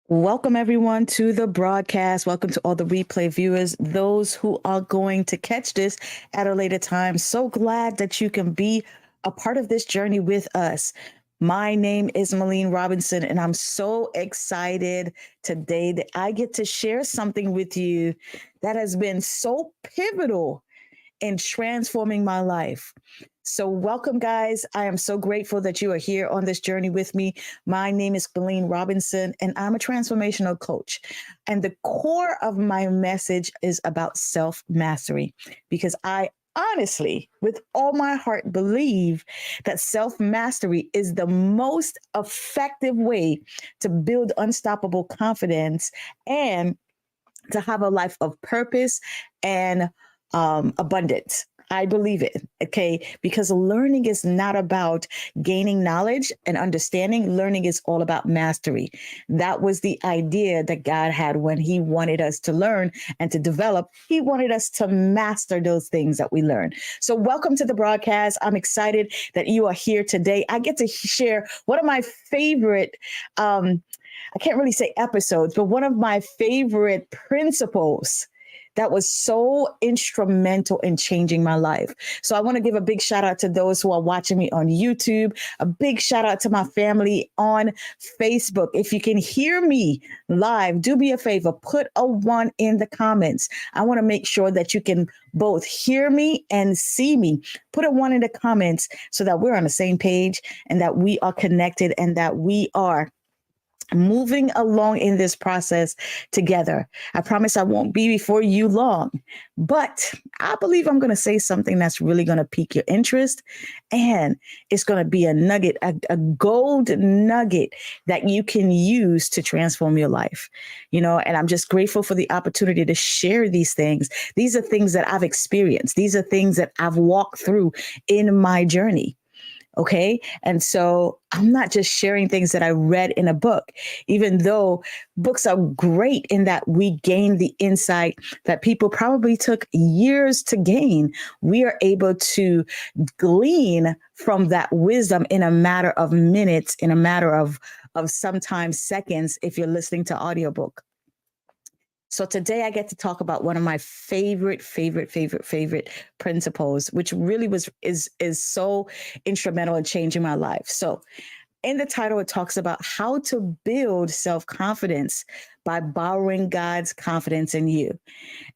Welcome, everyone, to the broadcast. Welcome to all the replay viewers, those who are going to catch this at a later time. So glad that you can be a part of this journey with us. My name is Malene Robinson, and I'm so excited today that I get to share something with you that has been so pivotal in transforming my life. So, welcome, guys. I am so grateful that you are here on this journey with me. My name is Malene Robinson, and I'm a transformational coach. And the core of my message is about self mastery because I honestly, with all my heart, believe that self mastery is the most effective way to build unstoppable confidence and to have a life of purpose and abundance. I believe it, okay? Because learning is not about gaining knowledge and understanding. Learning is all about mastery. That was the idea that God had when He wanted us to learn and to develop. He wanted us to master those things that we learn. So, welcome to the broadcast. I'm excited that you are here today. I get to share one of my favorite. I can't really say episodes, but one of my favorite principles that was so instrumental in changing my life. So I want to give a big shout out to those who are watching me on YouTube, a big shout out to my family on Facebook. If you can hear me live, do me a favor, put a 1 in the comments. I want to make sure that you can both hear me and see me. Put a 1 in the comments so that we're on the same page and that we are connected and that we are moving along in this process together. I promise I won't be before you long, but I believe I'm going to say something that's really going to pique your interest, and it's going to be a nugget, a gold nugget that you can use to transform your life. And I'm just grateful for the opportunity to share these things. These are things that I've experienced. These are things that I've walked through in my journey. Okay. And so I'm not just sharing things that I read in a book, even though books are great in that we gain the insight that people probably took years to gain. We are able to glean from that wisdom in a matter of minutes, in a matter of sometimes seconds, if you're listening to audiobook. So today I get to talk about one of my favorite principles, which really is so instrumental in changing my life. So in the title, it talks about how to build self-confidence by borrowing God's confidence in you.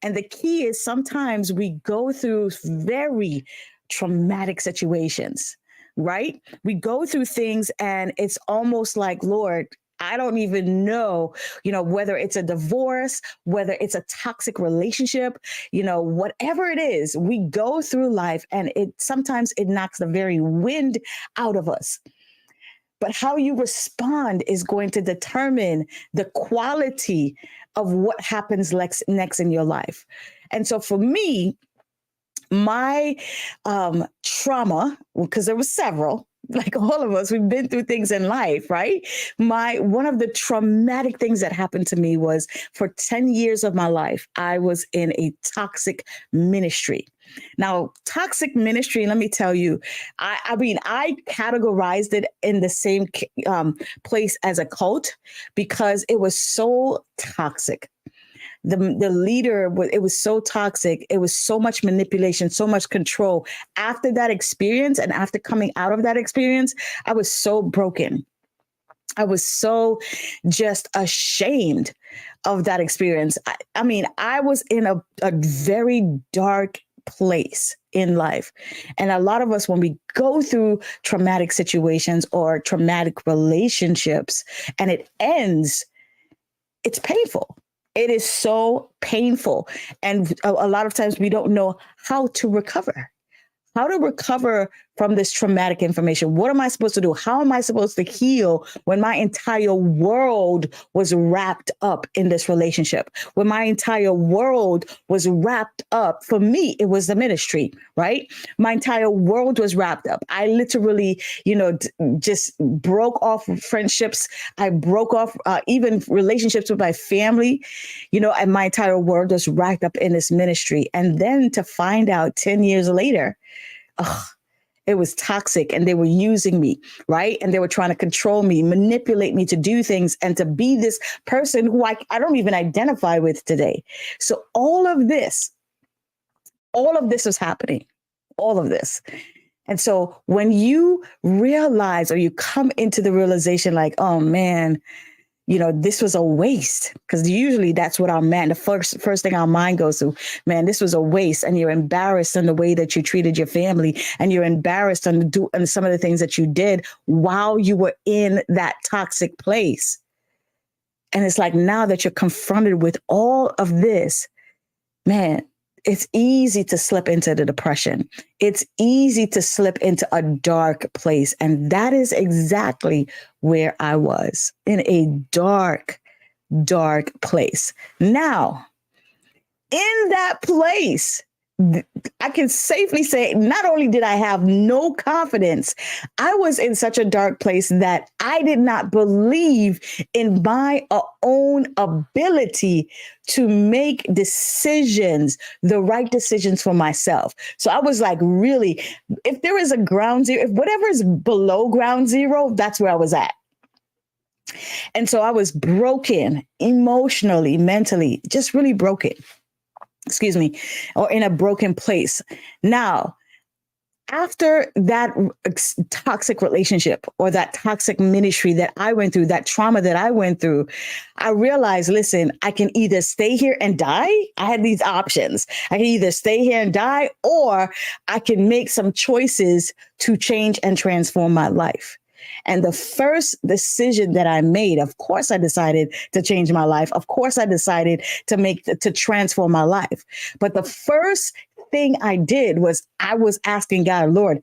And the key is sometimes we go through very traumatic situations, right? We go through things and it's almost like, Lord, I don't even know, whether it's a divorce, whether it's a toxic relationship, whatever it is, we go through life and sometimes it knocks the very wind out of us. But how you respond is going to determine the quality of what happens next in your life. And so for me, my trauma, because there was several, like all of us, we've been through things in life, right? One of the traumatic things that happened to me was for 10 years of my life, I was in a toxic ministry. Now, toxic ministry, let me tell you, I categorized it in the same place as a cult because it was so toxic. The leader, it was so toxic. It was so much manipulation, so much control. After that experience and after coming out of that experience, I was so broken. I was so just ashamed of that experience. I was in a very dark place in life. And a lot of us, when we go through traumatic situations or traumatic relationships and it ends, it's painful. It is so painful. And a lot of times we don't know how to recover from this traumatic information. What am I supposed to do? How am I supposed to heal when my entire world was wrapped up in this relationship? When my entire world was wrapped up, for me, it was the ministry, right? My entire world was wrapped up. I literally, just broke off friendships. I broke off even relationships with my family, and my entire world was wrapped up in this ministry. And then to find out 10 years later, It was toxic and they were using me, right? And they were trying to control me, manipulate me to do things and to be this person who I don't even identify with today. So all of this is happening, all of this. And so when you realize or you come into the realization like, oh man, this was a waste, because usually that's what the first thing our mind goes to, man, this was a waste. And you're embarrassed in the way that you treated your family, and you're embarrassed on some of the things that you did while you were in that toxic place. And it's like, now that you're confronted with all of this, man, it's easy to slip into the depression. It's easy to slip into a dark place. And that is exactly where I was, in a dark, dark place. Now, in that place, I can safely say, not only did I have no confidence, I was in such a dark place that I did not believe in my own ability to make decisions, the right decisions for myself. So I was like, really, if there is a ground zero, if whatever is below ground zero, that's where I was at. And so I was broken emotionally, mentally, just really broken. Excuse me, or in a broken place. Now, after that toxic relationship or that toxic ministry that I went through, that trauma that I went through, I realized, listen, I can either stay here and die. I had these options. I can either stay here and die, or I can make some choices to change and transform my life. And the first decision that I made, of course, I decided to change my life. Of course, I decided to transform my life. But the first thing I did was I was asking God, Lord,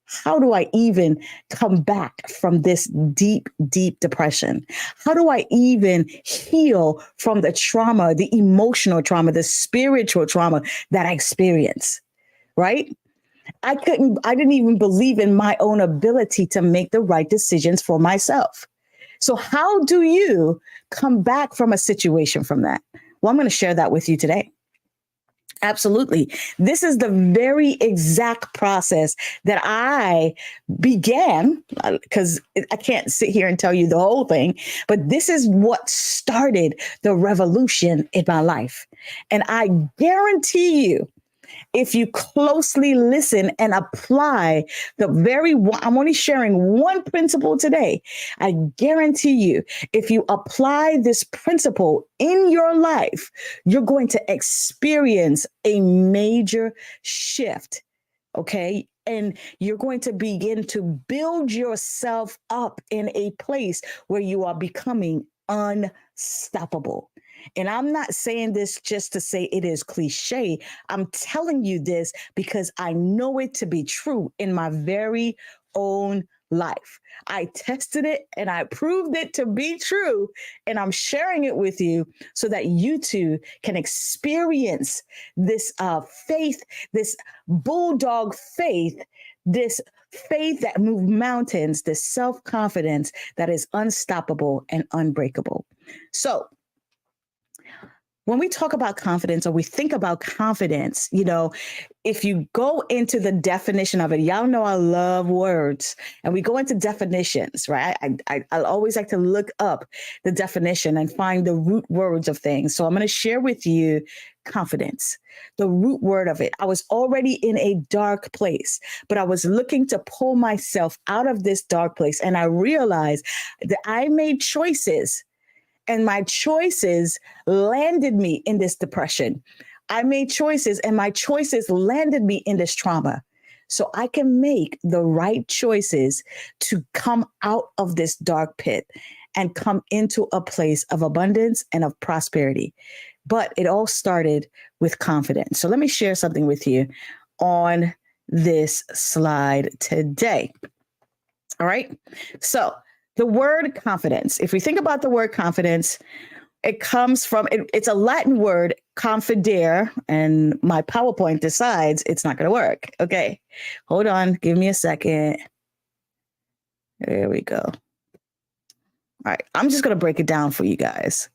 how do I even come back from this deep, deep depression? How do I even heal from the trauma, the emotional trauma, the spiritual trauma that I experienced? Right? I didn't even believe in my own ability to make the right decisions for myself. So how do you come back from a situation from that? Well, I'm going to share that with you today. Absolutely. This is the very exact process that I began, because I can't sit here and tell you the whole thing, but this is what started the revolution in my life. And I guarantee you, if you closely listen and apply I'm only sharing one principle today. I guarantee you, if you apply this principle in your life, you're going to experience a major shift. Okay. And you're going to begin to build yourself up in a place where you are becoming unstoppable. And I'm not saying this just to say it is cliche. I'm telling you this because I know it to be true in my very own life. I tested it and I proved it to be true. And I'm sharing it with you so that you too can experience this faith, this bulldog faith, this faith that moves mountains, this self-confidence that is unstoppable and unbreakable. So, when we talk about confidence or we think about confidence, if you go into the definition of it, y'all know I love words, and we go into definitions, right? I always like to look up the definition and find the root words of things. So I'm going to share with you confidence, the root word of it. I was already in a dark place, but I was looking to pull myself out of this dark place. And I realized that I made choices, and my choices landed me in this depression. I made choices, and my choices landed me in this trauma. So I can make the right choices to come out of this dark pit and come into a place of abundance and of prosperity. But it all started with confidence. So let me share something with you on this slide today. All right. So the word confidence, if we think about the word confidence, it comes from, it's a Latin word, confidere, and my PowerPoint decides it's not going to work. Okay, hold on. Give me a second. There we go. All right. I'm just going to break it down for you guys.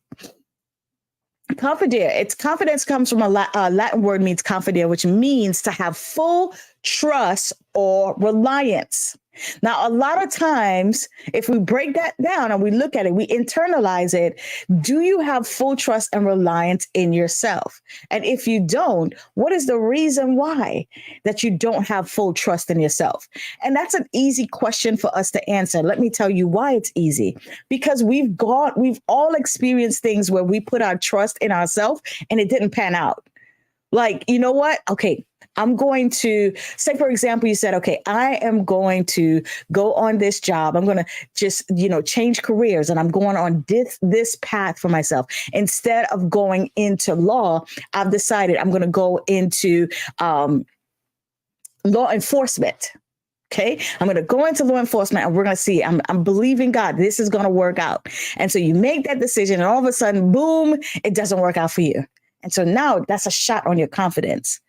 Confidere. It's confidence comes from a Latin word means confidere, which means to have full trust or reliance. Now, a lot of times, if we break that down and we look at it, we internalize it. Do you have full trust and reliance in yourself? And if you don't, what is the reason why that you don't have full trust in yourself? And that's an easy question for us to answer. Let me tell you why it's easy. Because we've all experienced things where we put our trust in ourselves and it didn't pan out. Like, you know what? Okay, I'm going to say, for example, you said, okay, I am going to go on this job. I'm going to just, change careers and I'm going on this path for myself. Instead of going into law, I've decided I'm going to go into law enforcement. Okay, I'm going to go into law enforcement and we're going to see. I'm believing God. This is going to work out. And so you make that decision and all of a sudden, boom, it doesn't work out for you. And so now that's a shot on your confidence.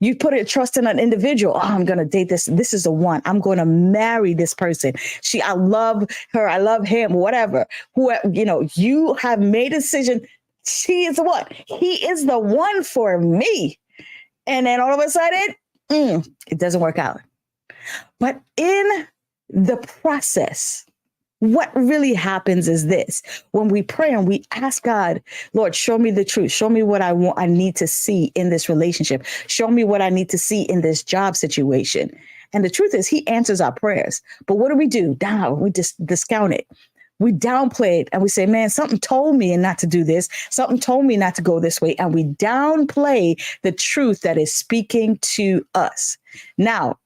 You put a trust in an individual. Oh, I'm going to date this. This is the one. I'm going to marry this person. I love her. I love him, whatever. You have made a decision. She is the one. He is the one for me. And then all of a sudden, it doesn't work out. But in the process, what really happens is this: when we pray and we ask God, Lord, show me the truth. Show me what I need to see in this relationship. Show me what I need to see in this job situation. And the truth is, he answers our prayers. But what do? Now we just discount it. We downplay it and we say, man, something told me not to do this. Something told me not to go this way. And we downplay the truth that is speaking to us. Now,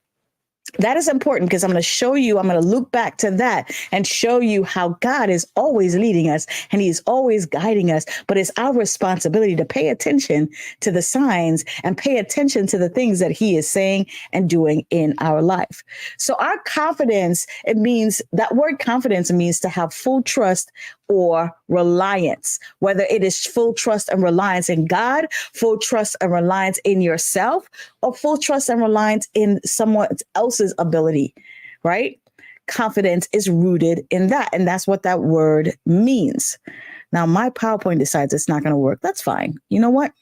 that is important because I'm going to look back to that and show you how God is always leading us and he's always guiding us. But it's our responsibility to pay attention to the signs and pay attention to the things that he is saying and doing in our life. So our confidence, that word confidence means to have full trust or reliance, whether it is full trust and reliance in God, full trust and reliance in yourself, or full trust and reliance in someone else's ability, right? Confidence is rooted in that. And that's what that word means. Now, my PowerPoint decides it's not going to work. That's fine. You know what?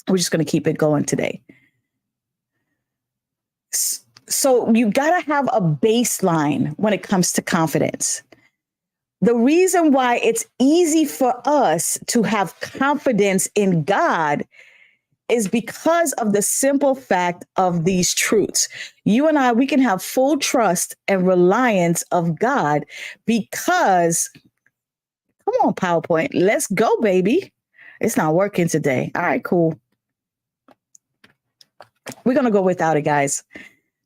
We're just going to keep it going today. So you got to have a baseline when it comes to confidence. The reason why it's easy for us to have confidence in God is because of the simple fact of these truths. You and I, we can have full trust and reliance of God because, come on, PowerPoint, let's go, baby. It's not working today. All right, cool. We're going to go without it, guys.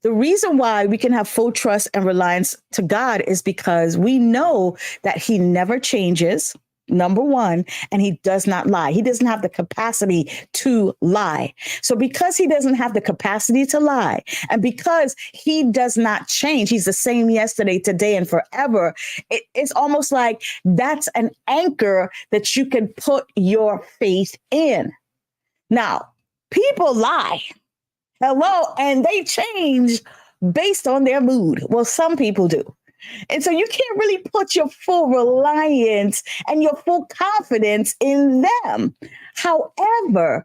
The reason why we can have full trust and reliance to God is because we know that he never changes, number one, and he does not lie. He doesn't have the capacity to lie. So because he doesn't have the capacity to lie, and because he does not change, he's the same yesterday, today, and forever, it's almost like that's an anchor that you can put your faith in. Now, people lie. Hello. And they change based on their mood. Well, some people do. And so you can't really put your full reliance and your full confidence in them. However,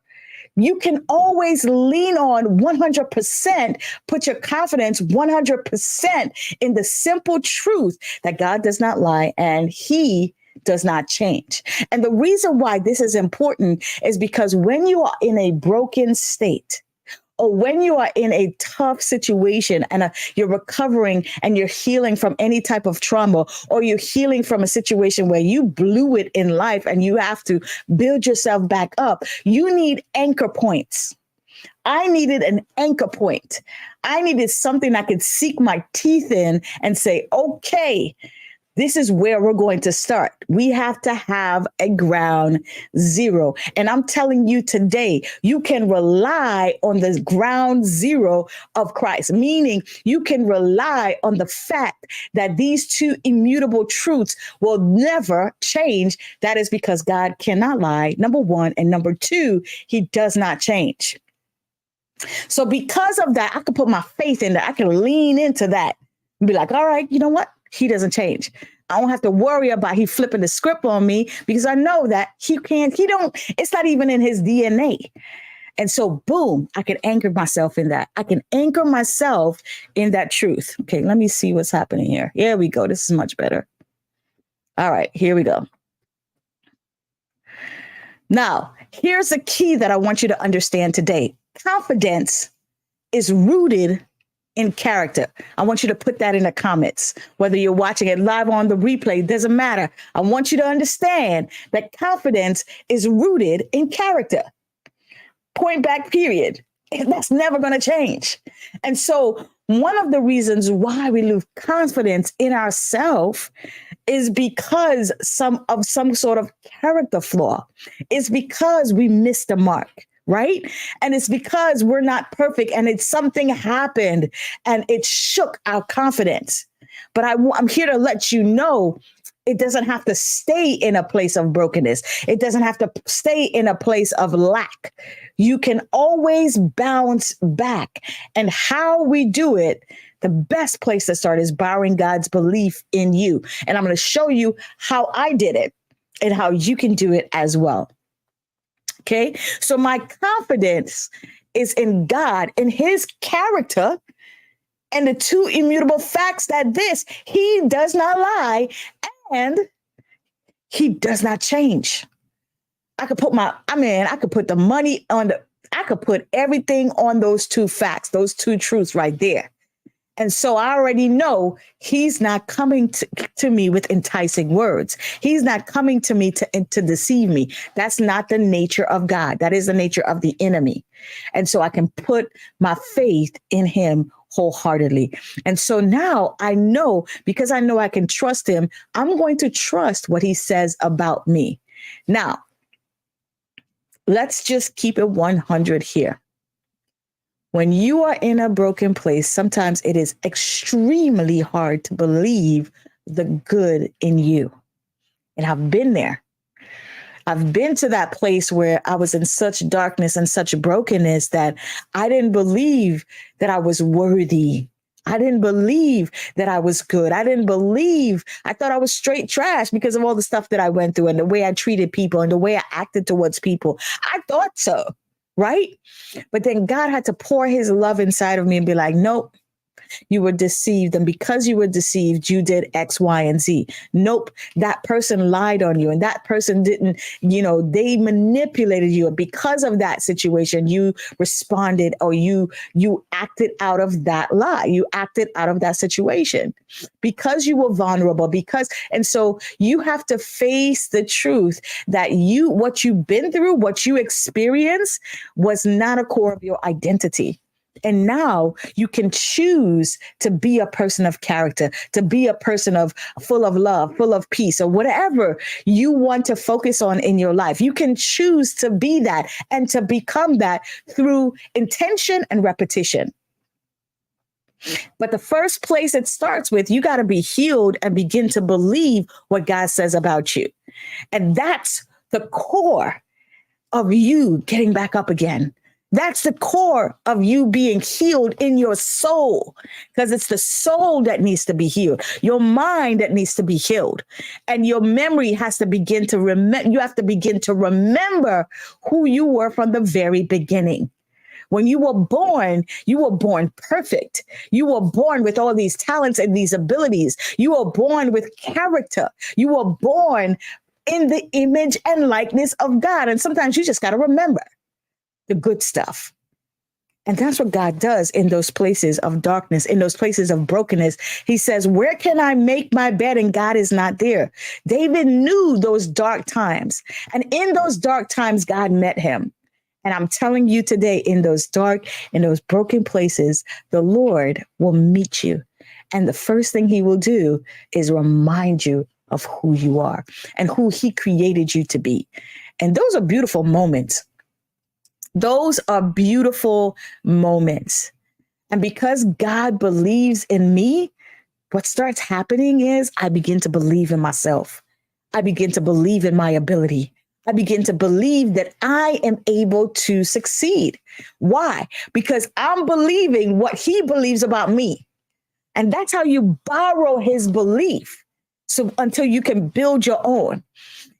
you can always lean on 100%, put your confidence 100% in the simple truth that God does not lie and he does not change. And the reason why this is important is because when you are in a broken state, or when you are in a tough situation and you're recovering and you're healing from any type of trauma, or you're healing from a situation where you blew it in life and you have to build yourself back up, you need anchor points. I needed an anchor point. I needed something I could sink my teeth in and say, okay, this is where we're going to start. We have to have a ground zero. And I'm telling you today, you can rely on the ground zero of Christ, meaning you can rely on the fact that these two immutable truths will never change. That is because God cannot lie, number one. And number two, he does not change. So because of that, I can put my faith in that. I can lean into that and be like, all right, you know what? He doesn't change. I don't have to worry about he flipping the script on me because I know that it's not even in his DNA. And so, boom, I can anchor myself in that. I can anchor myself in that truth. Okay, let me see what's happening here. Here we go. This is much better. All right, here we go. Now, here's a key that I want you to understand today. Confidence is rooted in character. I want you to put that in the comments. Whether you're watching it live on the replay, doesn't matter. I want you to understand that confidence is rooted in character. Point back, period. That's never going to change. And so one of the reasons why we lose confidence in ourselves is because some sort of character flaw. It's because we missed the mark, right? And it's because we're not perfect and it's something happened and it shook our confidence. But I'm here to let you know it doesn't have to stay in a place of brokenness. It doesn't have to stay in a place of lack. You can always bounce back. And how we do it, the best place to start is borrowing God's belief in you. And I'm going to show you how I did it and how you can do it as well. Okay, so my confidence is in God, in his character, and the two immutable facts that he does not lie and he does not change. I could put the money on I could put everything on those two facts, those two truths right there. And so I already know he's not coming to me with enticing words. He's not coming to me to deceive me. That's not the nature of God. That is the nature of the enemy. And so I can put my faith in him wholeheartedly. And so now I know, because I know I can trust him, I'm going to trust what he says about me. Now, let's just keep it 100 here. When you are in a broken place, sometimes it is extremely hard to believe the good in you. And I've been there. I've been to that place where I was in such darkness and such brokenness that I didn't believe that I was worthy. I didn't believe that I was good. I thought I was straight trash because of all the stuff that I went through and the way I treated people and the way I acted towards people. I thought so. Right? But then God had to pour his love inside of me and be like, nope, you were deceived. And because you were deceived, you did X, Y, and Z. Nope, that person lied on you and that person didn't, they manipulated you. And because of that situation, you responded or you acted out of that lie. You acted out of that situation because you were vulnerable, and so you have to face the truth that what you've been through, what you experienced was not a core of your identity. And now you can choose to be a person of character, to be a person full of love, full of peace, or whatever you want to focus on in your life. You can choose to be that and to become that through intention and repetition. But the first place it starts with, you got to be healed and begin to believe what God says about you. And that's the core of you getting back up again. That's the core of you being healed in your soul, because it's the soul that needs to be healed, your mind that needs to be healed, and your memory has to begin to remember. You have to begin to remember who you were from the very beginning. When you were born perfect. You were born with all these talents and these abilities. You were born with character. You were born in the image and likeness of God. And sometimes you just got to remember the good stuff. And that's what God does in those places of darkness, in those places of brokenness. He says, where can I make my bed? And God is not there. David knew those dark times. And in those dark times, God met him. And I'm telling you today, in those dark, in those broken places, the Lord will meet you. And the first thing he will do is remind you of who you are and who he created you to be. And those are beautiful moments. Those are beautiful moments. And because God believes in me, what starts happening is I begin to believe in myself. I begin to believe in my ability. I begin to believe that I am able to succeed. Why? Because I'm believing what he believes about me. And that's how you borrow his belief. So until you can build your own.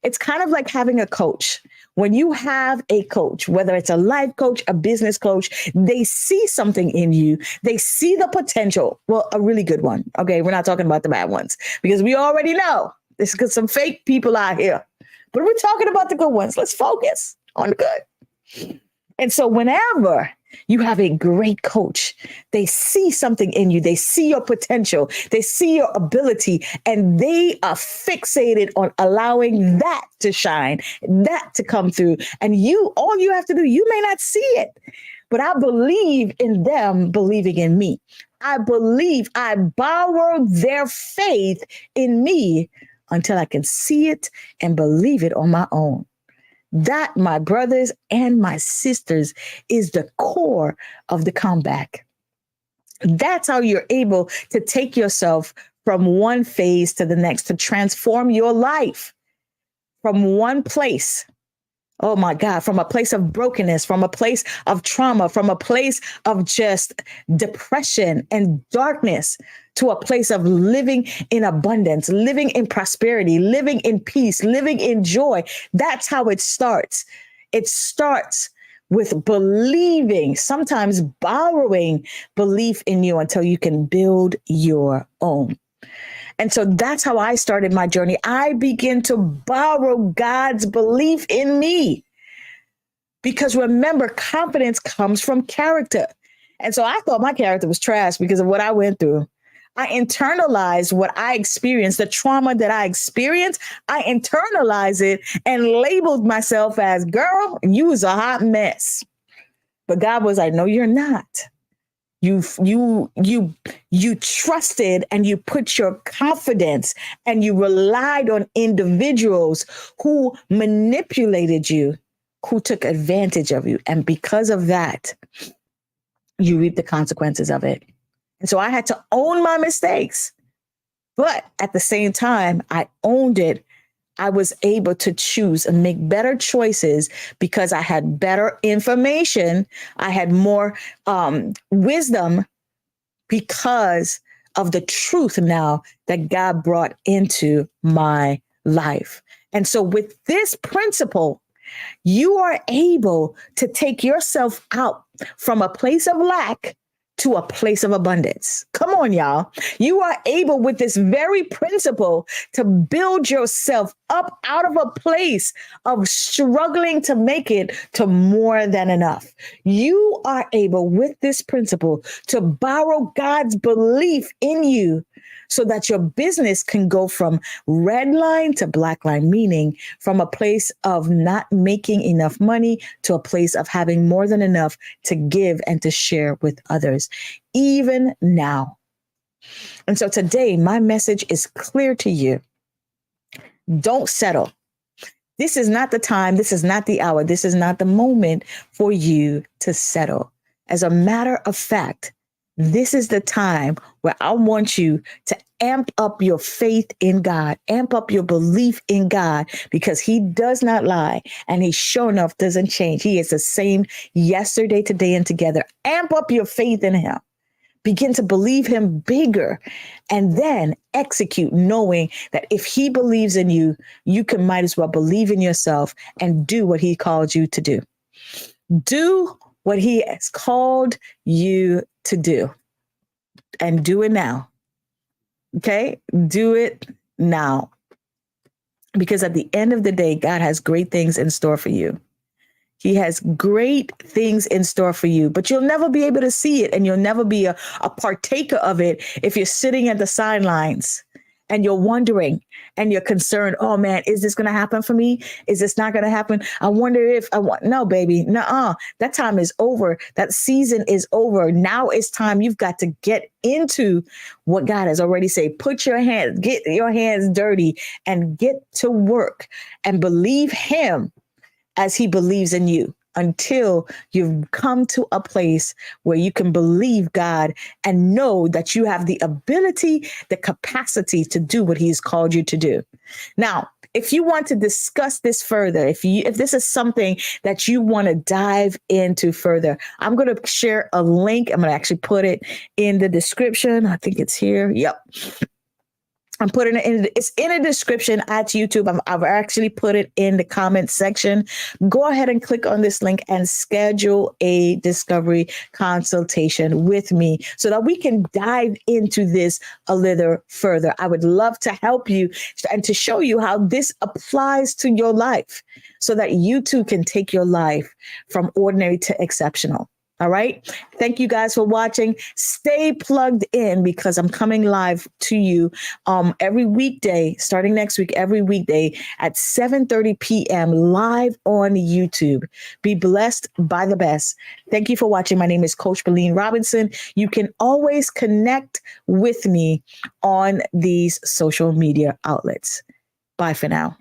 It's kind of like having a coach. When you have a coach, whether it's a life coach, a business coach, they see something in you. They see the potential. Well, a really good one. Okay. We're not talking about the bad ones because we already know there's some fake people out here, but we're talking about the good ones. Let's focus on the good. And so whenever you have a great coach, they see something in you. They see your potential. They see your ability, and they are fixated on allowing that to shine, that to come through. And all you have to do, you may not see it, but I believe in them believing in me. I borrow their faith in me until I can see it and believe it on my own. That, my brothers and my sisters, is the core of the comeback. That's how you're able to take yourself from one phase to the next, to transform your life from one place. Oh my God, from a place of brokenness, from a place of trauma, from a place of just depression and darkness, to a place of living in abundance, living in prosperity, living in peace, living in joy. That's how it starts. It starts with believing, sometimes borrowing belief in you until you can build your own. And so that's how I started my journey. I began to borrow God's belief in me. Because remember, confidence comes from character. And so I thought my character was trash because of what I went through. I internalized what I experienced, the trauma that I experienced. I internalized it and labeled myself as, girl, you was a hot mess. But God was like, no, you're not. You trusted and you put your confidence and you relied on individuals who manipulated you, who took advantage of you. And because of that, you reap the consequences of it. And so I had to own my mistakes. But at the same time, I owned it. I was able to choose and make better choices because I had better information. I had more wisdom because of the truth now that God brought into my life. And so with this principle, you are able to take yourself out from a place of lack to a place of abundance. Come on, y'all. You are able with this very principle to build yourself up out of a place of struggling to make it to more than enough. You are able with this principle to borrow God's belief in you so that your business can go from red line to black line, meaning from a place of not making enough money to a place of having more than enough to give and to share with others, even now. And so today, my message is clear to you. Don't settle. This is not the time. This is not the hour. This is not the moment for you to settle. As a matter of fact, this is the time where I want you to amp up your faith in God, amp up your belief in God, because he does not lie and he sure enough doesn't change. He is the same yesterday, today, and together. Amp up your faith in him. Begin to believe him bigger and then execute, knowing that if he believes in you, you can might as well believe in yourself and do what he called you to do. Do what he has called you to do, and do it now. Okay? Do it now. Because at the end of the day, God has great things in store for you. He has great things in store for you, but you'll never be able to see it, and you'll never be a partaker of it if you're sitting at the sidelines and you're wondering and you're concerned, oh man, is this going to happen for me? Is this not going to happen? I wonder if no, baby, nuh-uh. That time is over. That season is over. Now it's time. You've got to get into what God has already said. Get your hands dirty and get to work and believe him as he believes in you, until you've come to a place where you can believe God and know that you have the ability, the capacity to do what he's called you to do. Now, if you want to discuss this further, if this is something that you want to dive into further, I'm going to share a link. I'm going to actually put it in the description. I think it's here. Yep. I'm putting it in. It's in a description at YouTube. I've actually put it in the comment section. Go ahead and click on this link and schedule a discovery consultation with me so that we can dive into this a little further. I would love to help you and to show you how this applies to your life so that you too can take your life from ordinary to exceptional. All right. Thank you guys for watching. Stay plugged in because I'm coming live to you every weekday, starting next week, every weekday at 7:30 p.m. live on YouTube. Be blessed by the best. Thank you for watching. My name is Coach Beline Robinson. You can always connect with me on these social media outlets. Bye for now.